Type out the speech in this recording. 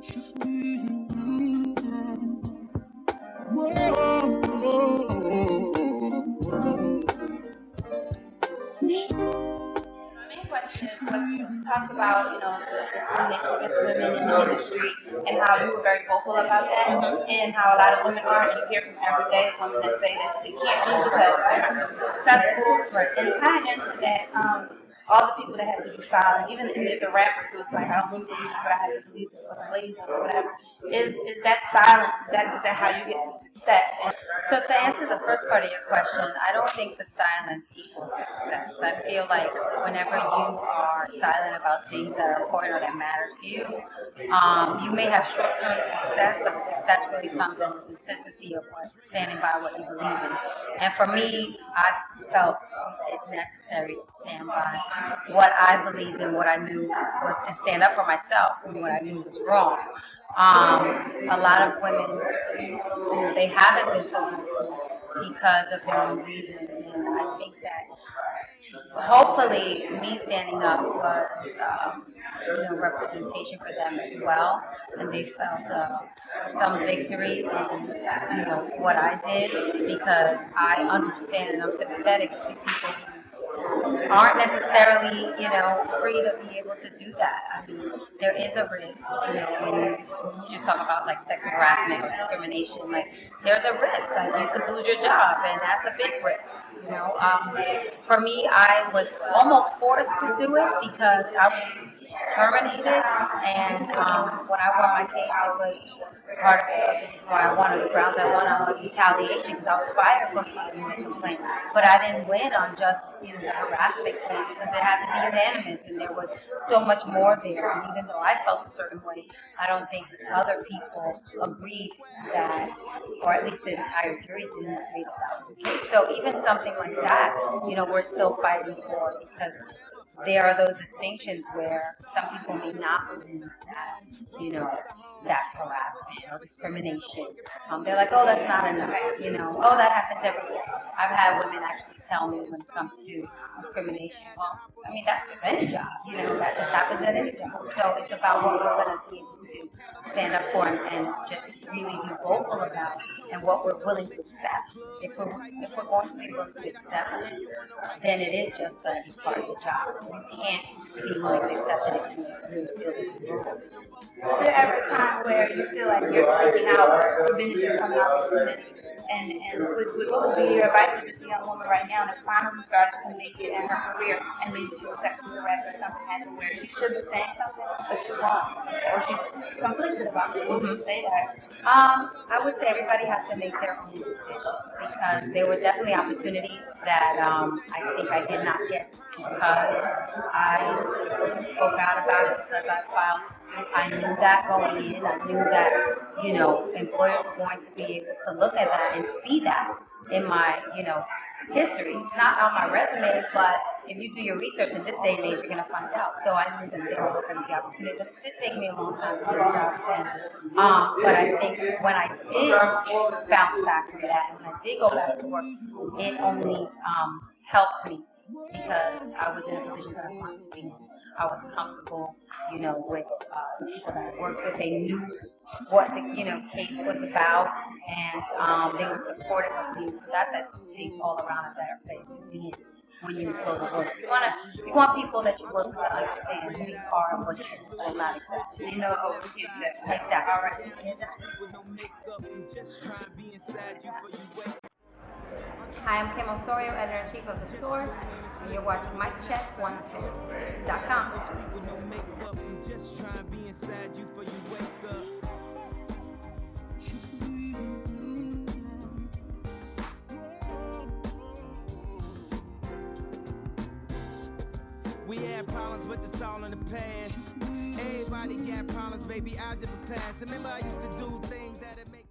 Main question was talked about, the discrimination against women in the industry and how you were very vocal about that, and how a lot of women are, and you hear from every day women that say that they can't do because they're not successful. And tying into that, all the people that have to be silent, even the rappers who was like, I don't believe this, but I have to believe this for the ladies or whatever. Is that silence? Is that how you get to success? So to answer the first part of your question, I don't think the silence equals success. I feel like whenever you are silent about things that are important or that matter to you, you may have short-term success, but the success really comes in the consistency of standing by what you believe in. And for me, I felt it necessary to stand by what I believed in, what I knew was, and stand up for myself and what I knew was wrong. A lot of women, they haven't been so vocal because of their own reasons, and I think that hopefully me standing up was representation for them as well, and they felt some victory in what I did, because I understand and I'm sympathetic to people who aren't necessarily, free to be able to do that. I mean, there is a risk, when you just talk about like sexual harassment or discrimination, like there's a risk, like you could lose your job, and that's a big risk, For me, I was almost forced to do it because I was terminated, and when I won my case, it was part of it. Why I wanted the grounds I won on retaliation, because I was fired from the complaint, but I didn't win on just the harassment claim, because it had to be unanimous, and there was so much more there. And even though I felt a certain way, I don't think other people agreed that, or at least the entire jury didn't agree that was the case. So even something like that, we're still fighting for, because there are those distinctions where some people may not believe that, that's harassment or discrimination. They're like, oh, that's not enough, oh, that happens everywhere. I've had women actually tell me when it comes to discrimination, well, I mean, that's just any job, that just happens at any job. So it's about what we're going to be able to stand up for and just really be vocal about, and what we're willing to accept. If we're going to be willing to accept it, then it is just going to be part of the job. You can't be willing to accept it if you really feel it. Is there ever a time where you feel like you're speaking out or preventing coming out of the community? And what would be your advice to this young woman right now that's finally starting to make it in her career, and maybe she was sexually harassed or something happened where she should be saying something, but she won't, or she's completely about it? What would you say to her? I would say everybody has to make their own decision, because there were definitely opportunities that I think I did not get because I spoke out about it, because I filed. I knew that going in. I knew that, employers were going to be able to look at that and see that in my, history. It's not on my resume, but if you do your research in this day and age, you're going to find out. So I knew that they were looking at the opportunities. And it did take me a long time to get a job then. But I think when I did bounce back from that, and when I did go back to work, it only helped me, because I was in a position that I wanted to be in. I was comfortable, with the people that I worked with. They knew what the, case was about, and they were supportive of me. So that's, I think, all around a better place to be in when you go to work. You want people that you work with to understand who you are and what you will not accept. You know, you can do that. Exactly. All right. Hi, I'm Kim Osorio, editor-in-chief of The Source, and you're watching MicCheck102.com. We had problems, but it's all in the past. Everybody got problems, baby, algebra class. Remember I used to do things that